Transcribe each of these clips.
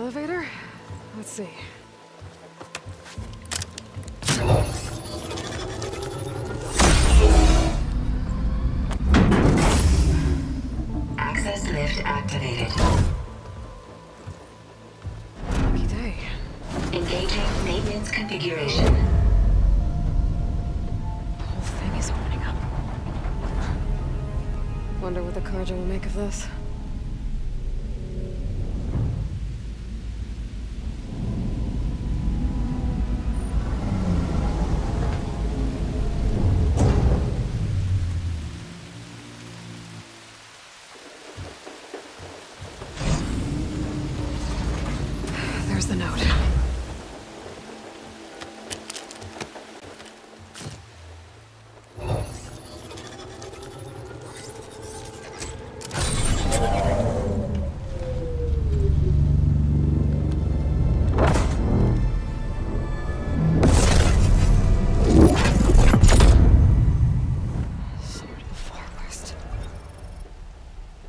elevator? Let's see. Access lift activated. Lucky day. Engaging maintenance configuration. The whole thing is opening up. Wonder what the Carja will make of this. There's the note. Sword of the Far West.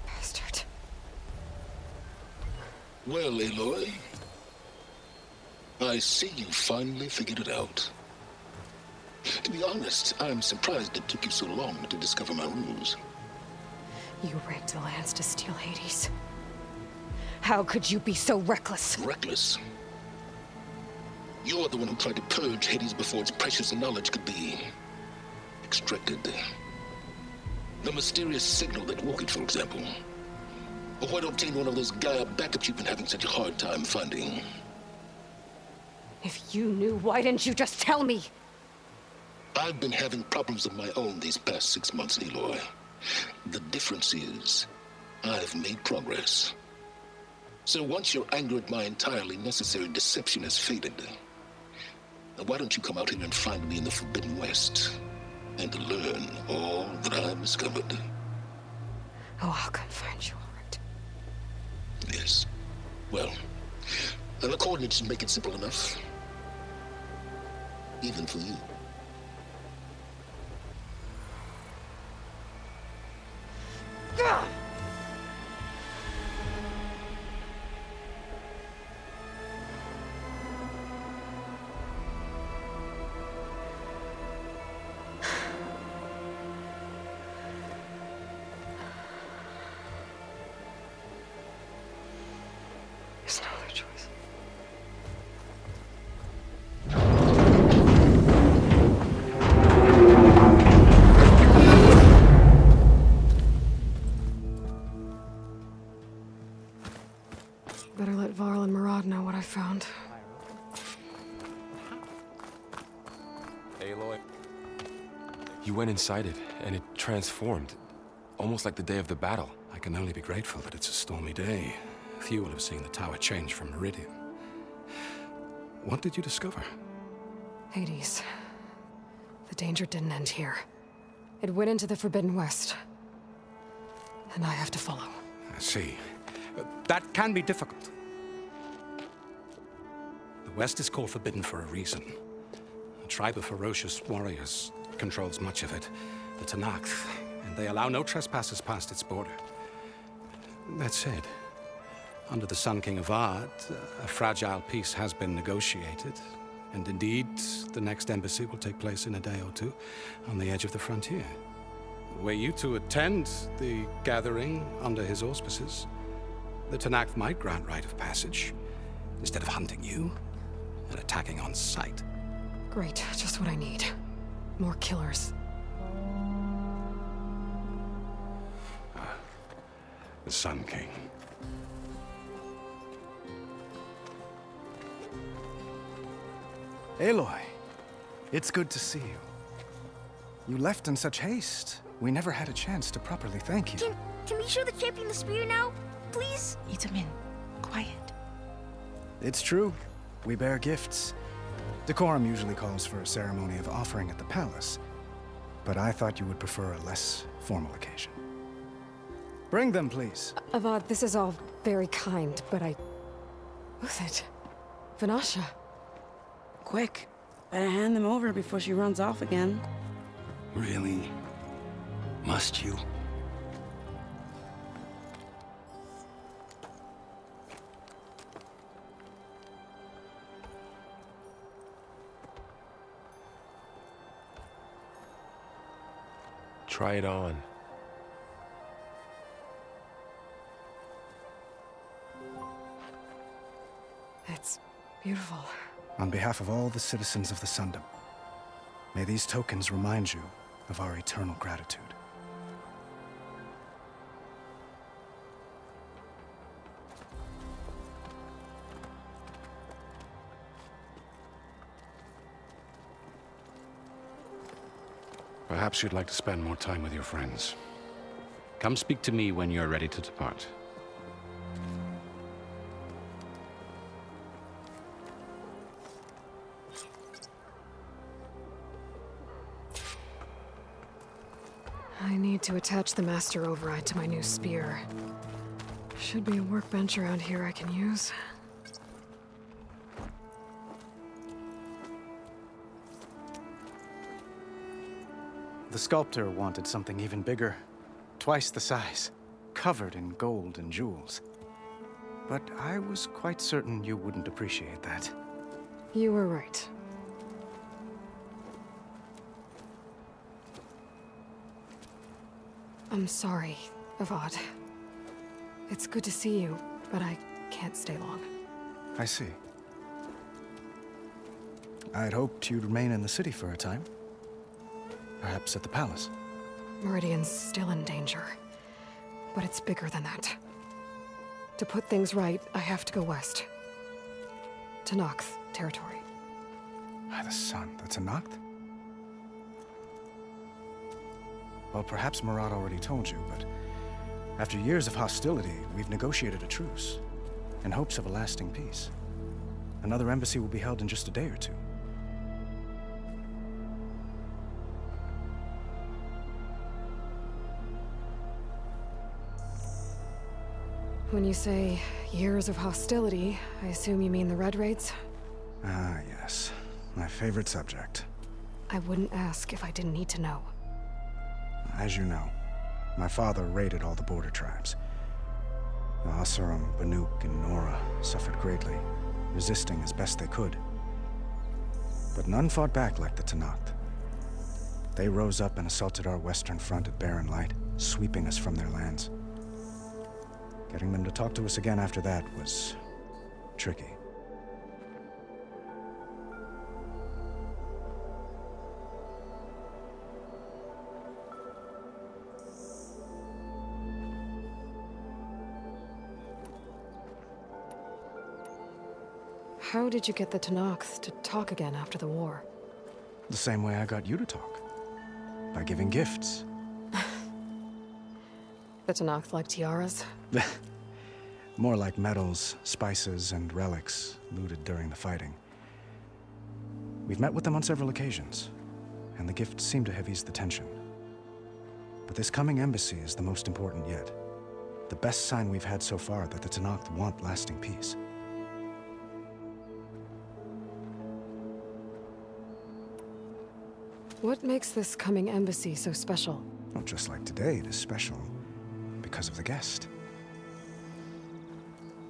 Bastard. Well, Aloy, I see you finally figured it out. To be honest, I'm surprised it took you so long to discover my ruse. You rigged the lands to steal Hades. How could you be so reckless? Reckless? You're the one who tried to purge Hades before its precious knowledge could be extracted. The mysterious signal that woke it, for example. Or why to obtain one of those Gaia backups you've been having such a hard time finding. If you knew, why didn't you just tell me? I've been having problems of my own these past 6 months, Aloy. The difference is, I've made progress. So once your anger at my entirely necessary deception has faded, now why don't you come out here and find me in the Forbidden West, and learn all that I've discovered? Oh, I'll come find you, all right. Yes. Well, and the coordinates make it simple enough. Even for you. Gah! There's no other choice. Better let Varl and Murad know what I found. Aloy. You went inside it, and it transformed. Almost like the day of the battle. I can only be grateful that it's a stormy day. Few will have seen the tower change from Meridian. What did you discover? Hades. The danger didn't end here. It went into the Forbidden West. And I have to follow. I see. That can be difficult. The West is called Forbidden for a reason. A tribe of ferocious warriors controls much of it, the Tenakth, and they allow no trespassers past its border. That said, under the Sun King Avad, a fragile peace has been negotiated, and indeed, the next embassy will take place in a day or two on the edge of the frontier. Were you to attend the gathering under his auspices, the Tenakth might grant right of passage, instead of hunting you and attacking on sight. Great, just what I need. More killers. The Sun King. Aloy, it's good to see you. You left in such haste. We never had a chance to properly thank you. Can we show the champion the spear now? Please? Itamin, quiet. It's true. We bear gifts. Decorum usually calls for a ceremony of offering at the palace, but I thought you would prefer a less formal occasion. Bring them, please. Avad, this is all very kind, but Who's it? Vanasha. Quick, better hand them over before she runs off again. Really? Must you? Try it on. It's beautiful. On behalf of all the citizens of the Sundom, may these tokens remind you of our eternal gratitude. Perhaps you'd like to spend more time with your friends. Come speak to me when you're ready to depart. I need to attach the master override to my new spear. Should be a workbench around here I can use. The sculptor wanted something even bigger, twice the size, covered in gold and jewels. But I was quite certain you wouldn't appreciate that. You were right. I'm sorry, Avad. It's good to see you, but I can't stay long. I see. I'd hoped you'd remain in the city for a time. Perhaps at the palace. Meridian's still in danger, but it's bigger than that. To put things right, I have to go west. To Noct territory. By the sun, that's a Noct? Well, perhaps Marat already told you, but after years of hostility, we've negotiated a truce, in hopes of a lasting peace. Another embassy will be held in just a day or two. When you say years of hostility, I assume you mean the Red Raids? Ah, yes. My favorite subject. I wouldn't ask if I didn't need to know. As you know, my father raided all the border tribes. The Asurum, Banuk, and Nora suffered greatly, resisting as best they could. But none fought back like the Tenakth. They rose up and assaulted our western front at Barren Light, sweeping us from their lands. Getting them to talk to us again after that was tricky. How did you get the Tenakth to talk again after the war? The same way I got you to talk. By giving gifts. The Tenakth like tiaras? More like medals, spices, and relics looted during the fighting. We've met with them on several occasions, and the gifts seem to have eased the tension. But this coming embassy is the most important yet. The best sign we've had so far that the Tenakth want lasting peace. What makes this coming embassy so special? Well, just like today, it is special because of the guest.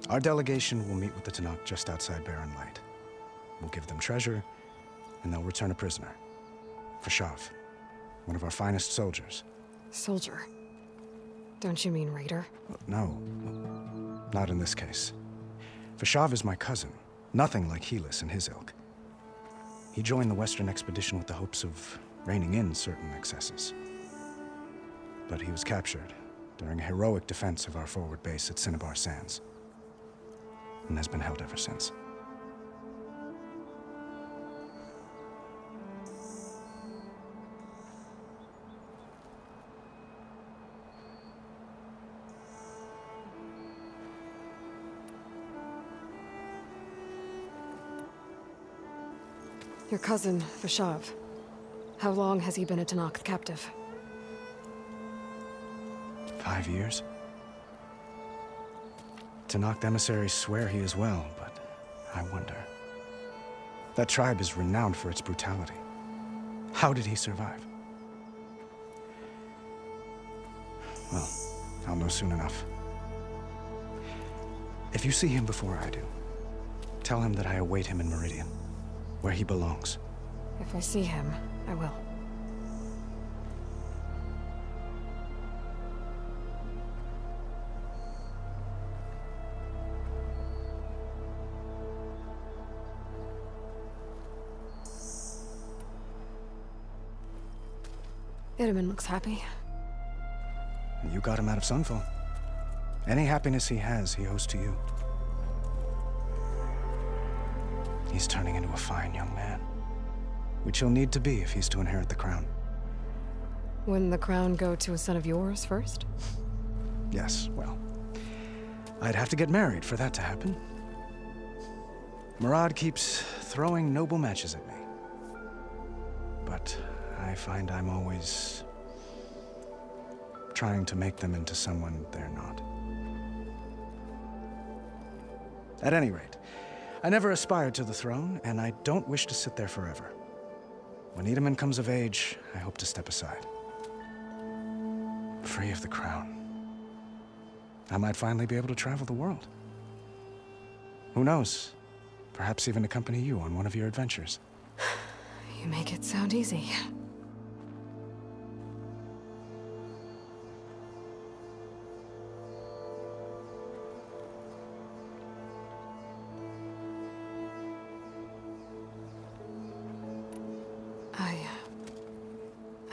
Our delegation will meet with the Tenakth just outside Barren Light. We'll give them treasure, and they'll return a prisoner. Fashav, one of our finest soldiers. Soldier? Don't you mean raider? No, not in this case. Fashav is my cousin, nothing like Helis and his ilk. He joined the Western expedition with the hopes of reining in certain excesses. But he was captured during a heroic defense of our forward base at Cinnabar Sands, and has been held ever since. Your cousin, Fashav. How long has he been a Tenakth captive? 5 years? Tenakth emissaries swear he is well, but I wonder. That tribe is renowned for its brutality. How did he survive? Well, I'll know soon enough. If you see him before I do, tell him that I await him in Meridian, where he belongs. If I see him, I will. Itaman looks happy. You got him out of Sunfall. Any happiness he has, he owes to you. He's turning into a fine young man, which he'll need to be if he's to inherit the crown. Wouldn't the crown go to a son of yours first? Yes, well, I'd have to get married for that to happen. Murad keeps throwing noble matches at me. But I find I'm always trying to make them into someone they're not. At any rate, I never aspired to the throne, and I don't wish to sit there forever. When Itaman comes of age, I hope to step aside. Free of the crown. I might finally be able to travel the world. Who knows? Perhaps even accompany you on one of your adventures. You make it sound easy.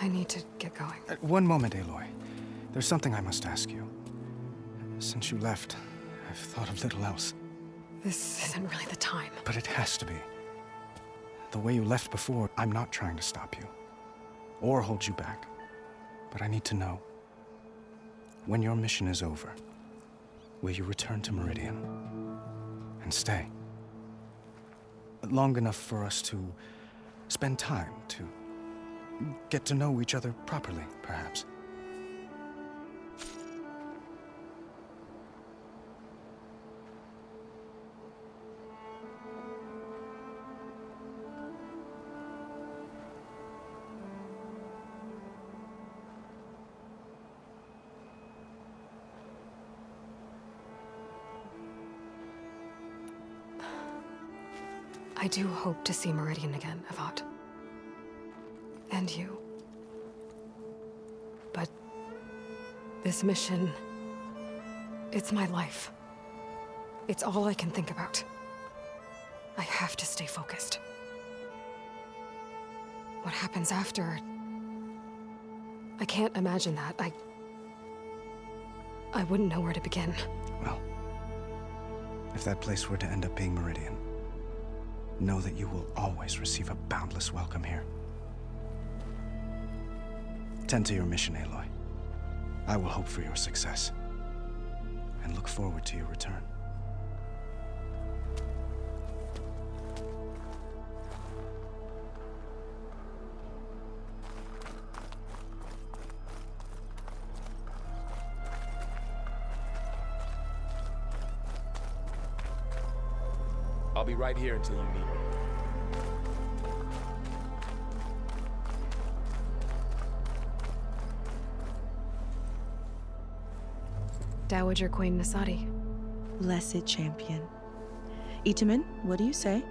I need to get going. One moment, Aloy. There's something I must ask you. Since you left, I've thought of little else. This isn't really the time. But it has to be. The way you left before, I'm not trying to stop you. Or hold you back. But I need to know. When your mission is over, will you return to Meridian? And stay? Long enough for us to spend time, to get to know each other properly, perhaps. I do hope to see Meridian again, Avad. And you. But this mission, it's my life. It's all I can think about. I have to stay focused. What happens after? I can't imagine that. I wouldn't know where to begin. Well, if that place were to end up being Meridian, know that you will always receive a boundless welcome here. Tend to your mission, Aloy. I will hope for your success, and look forward to your return. I'll be right here until you need me. Dowager Queen Nasadi. Blessed champion. Itaman, what do you say?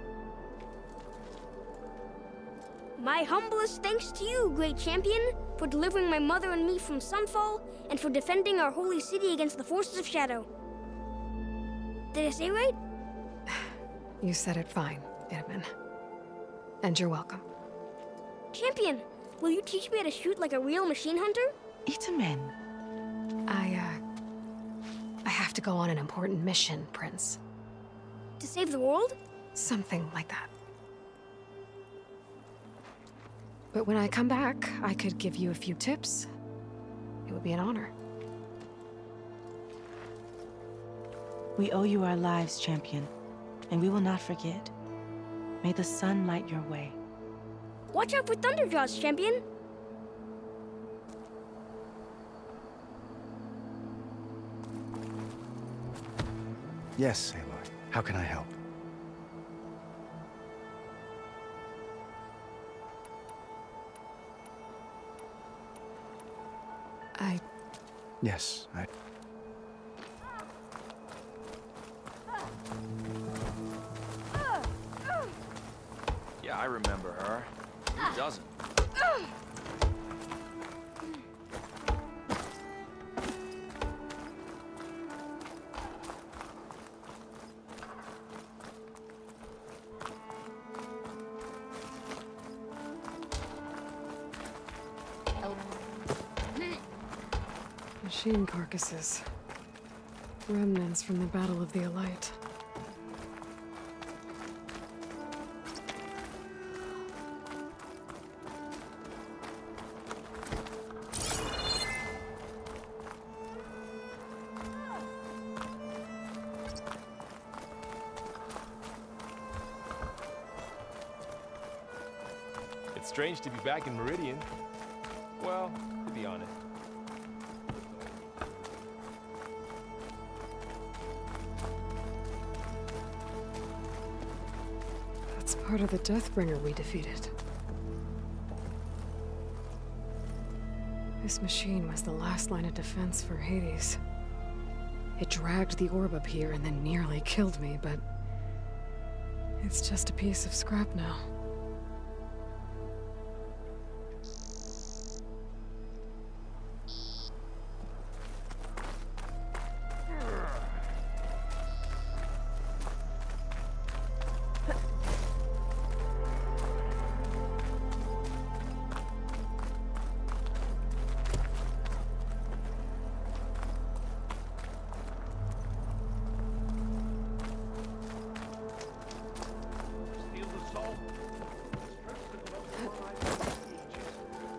My humblest thanks to you, great champion, for delivering my mother and me from Sunfall, and for defending our holy city against the forces of Shadow. Did I say right? You said it fine, Itaman. And you're welcome. Champion, will you teach me how to shoot like a real machine hunter? Itaman. I have to go on an important mission, Prince. To save the world? Something like that. But when I come back, I could give you a few tips. It would be an honor. We owe you our lives, champion, and we will not forget. May the sun light your way. Watch out for Thunderjaws, champion! Yes, Aloy. How can I help? Yes, Yeah, I remember her. Who doesn't? Machine carcasses. Remnants from the Battle of the Elite. It's strange to be back in Meridian. Well, to be honest. That's part of the Deathbringer we defeated. This machine was the last line of defense for Hades. It dragged the orb up here and then nearly killed me, but it's just a piece of scrap now.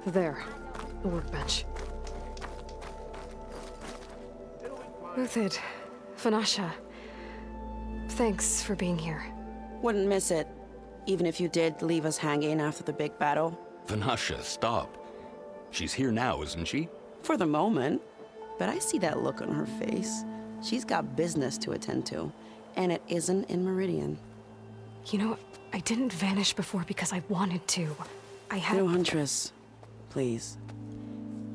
There, the workbench. Uthid, Vanasha, thanks for being here. Wouldn't miss it, even if you did leave us hanging after the big battle. Vanasha, stop. She's here now, isn't she? For the moment, but I see that look on her face. She's got business to attend to, and it isn't in Meridian. You know, I didn't vanish before because I wanted to. I had— No, Huntress. Please.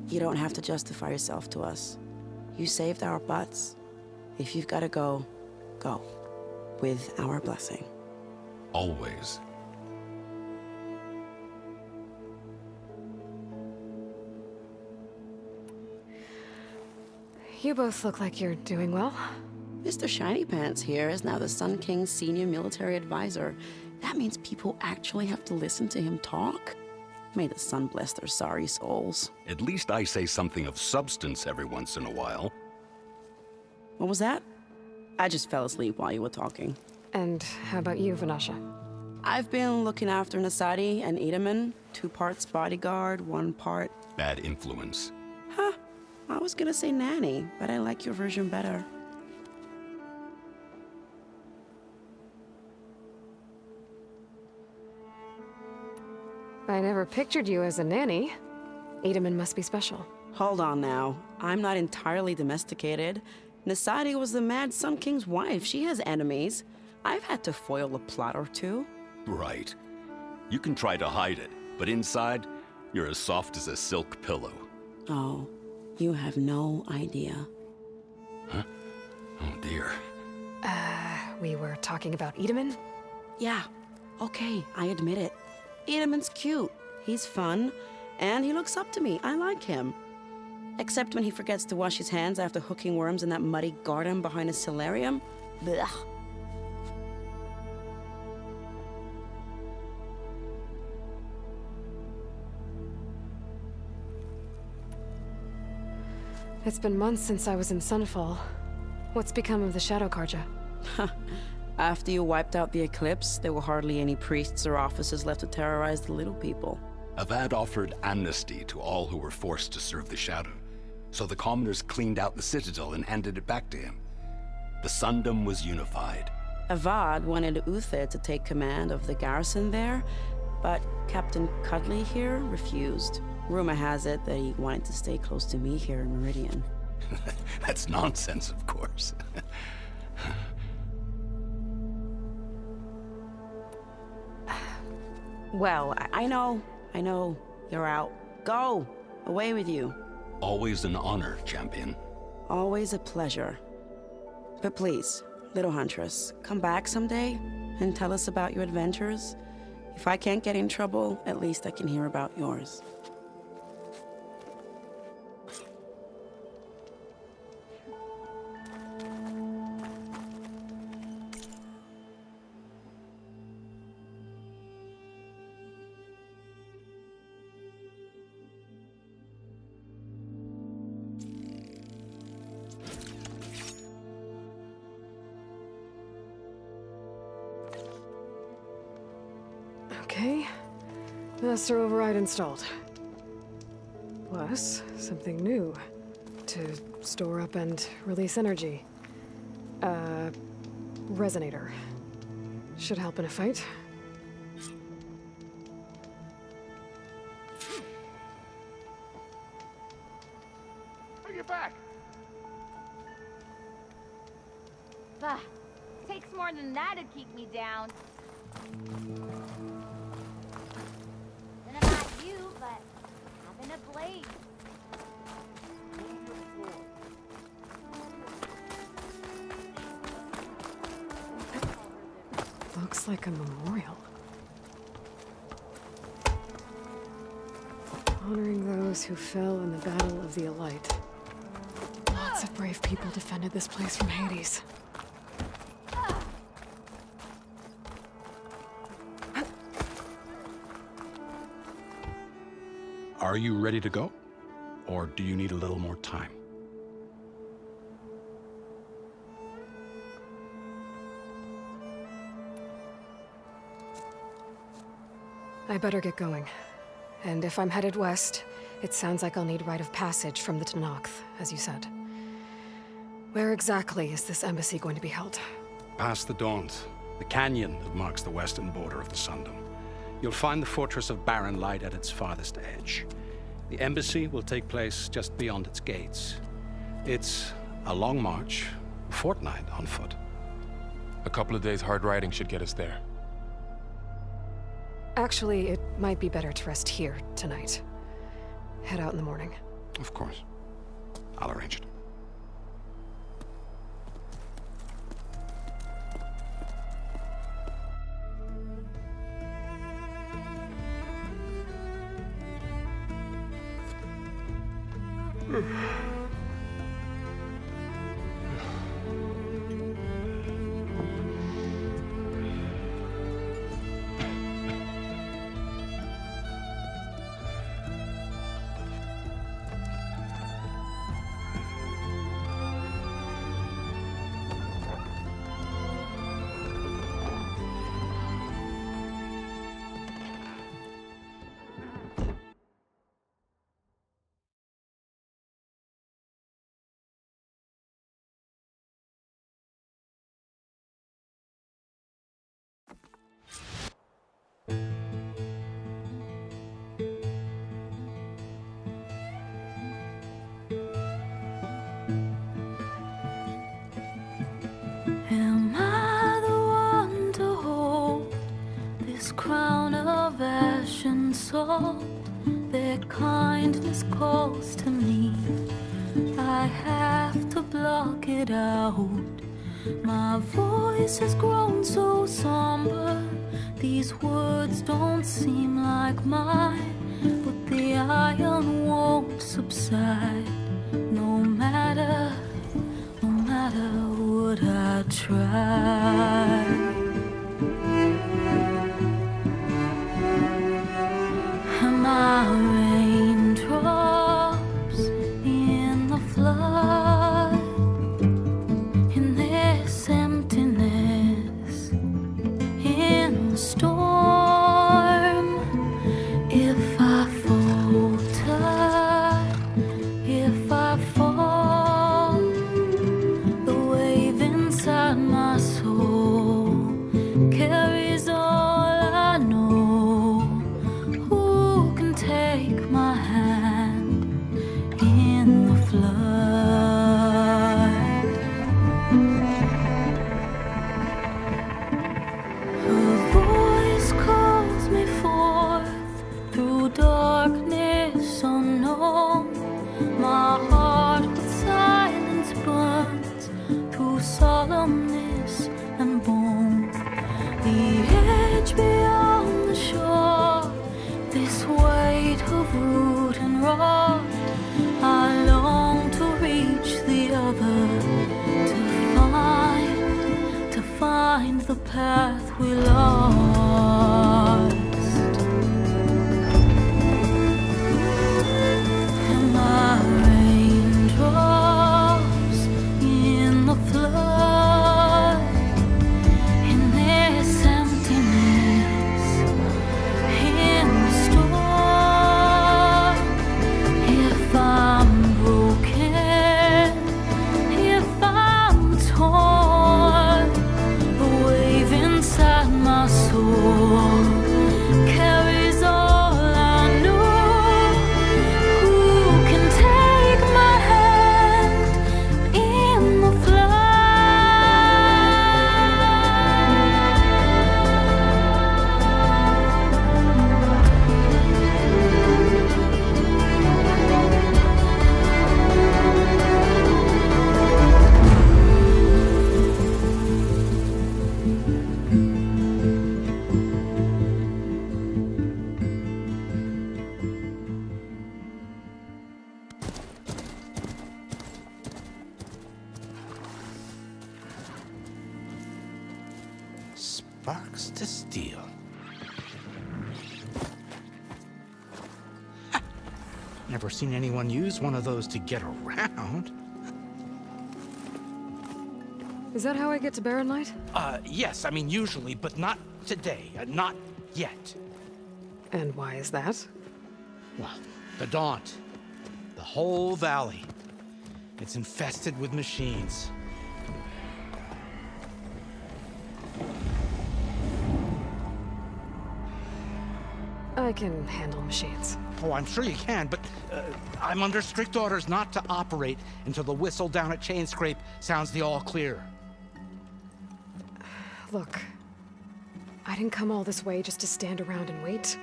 You don't have to justify yourself to us. You saved our butts. If you've got to go, go. With our blessing. Always. You both look like you're doing well. Mr. Shiny Pants here is now the Sun King's senior military advisor. That means people actually have to listen to him talk? May the sun bless their sorry souls. At least I say something of substance every once in a while. What was that? I just fell asleep while you were talking. And how about you, Vanasha? I've been looking after Nasadi and Edaman. 2 parts bodyguard, 1 part... Bad influence. Huh. I was gonna say nanny, but I like your version better. I never pictured you as a nanny. Edaman must be special. Hold on now. I'm not entirely domesticated. Nasadi was the Mad Sun King's wife. She has enemies. I've had to foil a plot or 2. Right. You can try to hide it, but inside, you're as soft as a silk pillow. Oh, you have no idea. Huh? Oh dear. We were talking about Edaman? Yeah. Okay, I admit it. Edaman's cute. He's fun. And he looks up to me. I like him. Except when he forgets to wash his hands after hooking worms in that muddy garden behind his solarium. Blech. It's been months since I was in Sunfall. What's become of the Shadow Karja? After you wiped out the eclipse, there were hardly any priests or officers left to terrorize the little people. Avad offered amnesty to all who were forced to serve the Shadow, so the commoners cleaned out the citadel and handed it back to him. The Sundom was unified. Avad wanted Uther to take command of the garrison there, but Captain Cuddly here refused. Rumor has it that he wanted to stay close to me here in Meridian. That's nonsense, of course. Well, I know. You're out. Go! Away with you. Always an honor, champion. Always a pleasure. But please, little Huntress, come back someday and tell us about your adventures. If I can't get in trouble, at least I can hear about yours. Okay. Master override installed. Plus, something new. To store up and release energy. Resonator. Should help in a fight. Bring it back! Bah, takes more than that to keep me down. Then I'm not you, but having a blade. Looks like a memorial. Honoring those who fell in the Battle of the Elite. Lots of brave people defended this place from Hades. Are you ready to go? Or do you need a little more time? I better get going. And if I'm headed west, it sounds like I'll need rite of passage from the Tenakth, as you said. Where exactly is this embassy going to be held? Past the Daunt, the canyon that marks the western border of the Sundom. You'll find the fortress of Barren Light at its farthest edge. The embassy will take place just beyond its gates. It's a long march, a fortnight on foot. A couple of days hard riding should get us there. Actually, it might be better to rest here tonight. Head out in the morning. Of course. I'll arrange it. Am I the one to hold this crown of ash and salt? Their kindness calls to me. I have to block it out. My voice has grown so somber. These words don't seem like mine, but the iron won't subside. No matter what I try. Am I raindrops in the flood? In this emptiness, in the storm. If I falter, if I fall, the wave inside my soul carries all I know. Who can take my hand in the flood? Her voice calls me forth through darkness unknown. My heart with silence burns through solemnness and bone. The edge beyond the shore, this weight of root and rod. I long to reach the other, to find the path we lost. Am I raindrops in the flood? In this emptiness, soul carries all I know. Who can take my hand in the flood? Sparks to steel. Never seen anyone use one of those to get around. Is that how I get to Barren Light? Yes, I mean usually, but not today. Not yet. And why is that? Well, the Daunt. The whole valley. It's infested with machines. I can handle machines. Oh, I'm sure you can, but I'm under strict orders not to operate until the whistle down at Chainscrape sounds the all clear. Look, I didn't come all this way just to stand around and wait.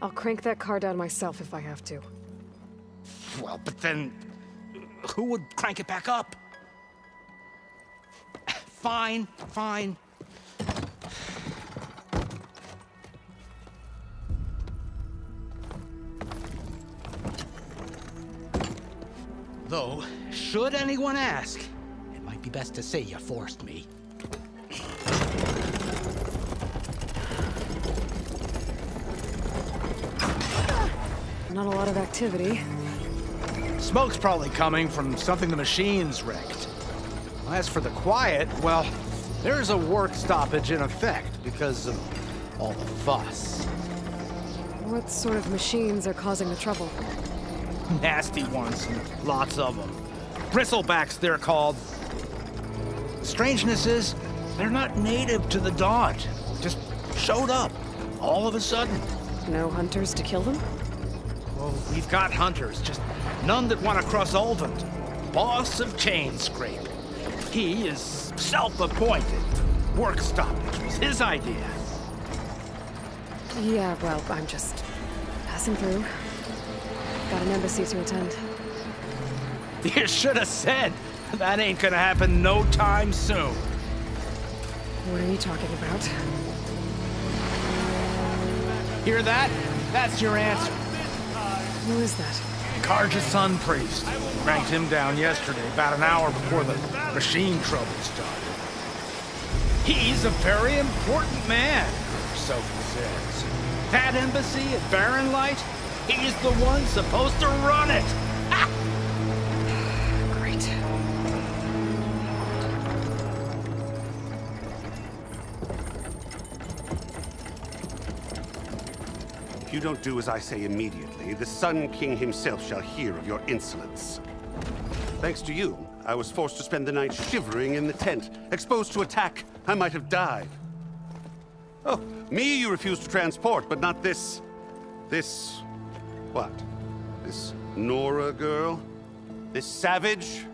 I'll crank that car down myself if I have to. Well, but then who would crank it back up? Fine, fine. Though, should anyone ask, it might be best to say you forced me. Not a lot of activity. Smoke's probably coming from something the machines wrecked. As for the quiet, well, there's a work stoppage in effect because of all the fuss. What sort of machines are causing the trouble? Nasty ones, and lots of them. Bristlebacks, they're called. Strangeness is, they're not native to the Daunt. Just showed up, all of a sudden. No hunters to kill them? Well, we've got hunters, just none that want to cross Ulvund. Boss of Chainscrape. He is self-appointed. Work stoppage was his idea. Yeah, well, I'm just passing through. Got an embassy to attend. You should have said. That ain't gonna happen no time soon. What are you talking about? Hear that? That's your answer. Who is that? Karja's Sun Priest. Cranked him down yesterday, about an hour before the machine trouble started. He's a very important man, so he says. That embassy at Barren Light, he's the one supposed to run it. Ha! Great. If you don't do as I say immediately, the Sun King himself shall hear of your insolence. Thanks to you, I was forced to spend the night shivering in the tent. Exposed to attack, I might have died. Oh, me you refused to transport, but not this... what? This Nora girl? This savage?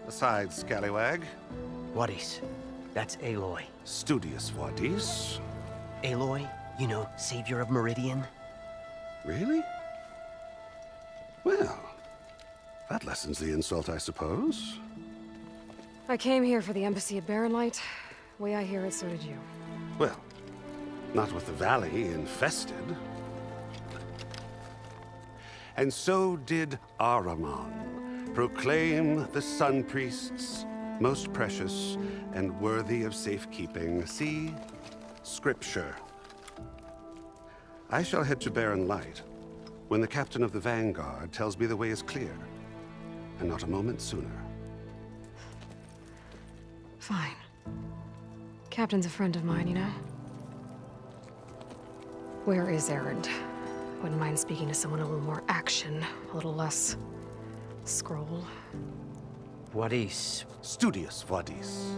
Besides, scallywag. Wadis. That's Aloy. Studious Wadis. Aloy, you know, savior of Meridian. Really? Well, that lessens the insult, I suppose. I came here for the embassy at Barren Light. Way I hear it, so did you. Well, not with the valley infested. And so did Ahriman, proclaim the Sun Priests most precious and worthy of safekeeping. See? Scripture. I shall head to Barren Light when the captain of the Vanguard tells me the way is clear, and not a moment sooner. Fine. Captain's a friend of mine, you know? Where is Erend? Wouldn't mind speaking to someone a little more action, a little less scroll. Wadis. Studious Wadis.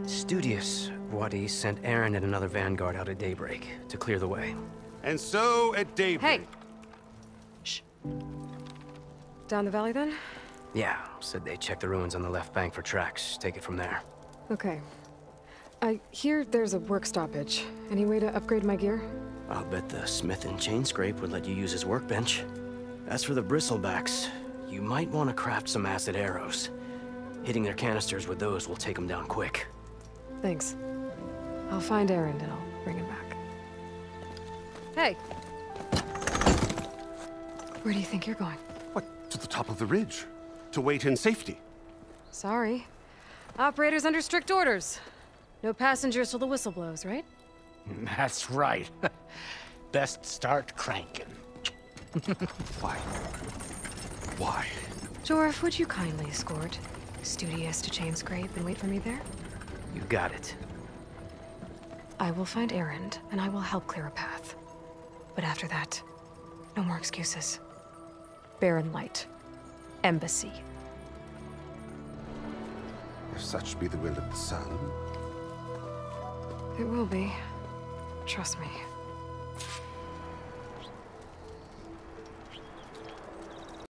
Studious Wadi sent Aaron and another vanguard out at daybreak to clear the way. And so, at daybreak... Hey! Shh. Down the valley, then? Yeah, said they checked the ruins on the left bank for tracks. Take it from there. Okay. I hear there's a work stoppage. Any way to upgrade my gear? I'll bet the smith in Chainscrape would let you use his workbench. As for the bristlebacks, you might want to craft some acid arrows. Hitting their canisters with those will take them down quick. Thanks. I'll find Aaron and I'll bring him back. Hey! Where do you think you're going? What? To the top of the ridge. To wait in safety. Sorry. Operator's under strict orders. No passengers till the whistle blows, right? That's right. Best start cranking. Why? Why? Jorf, would you kindly escort Studious to Chainscrape and wait for me there? You got it. I will find Aaron, and I will help clear a path. But after that, no more excuses. Barren Light. Embassy. If such be the will of the sun. It will be. Trust me.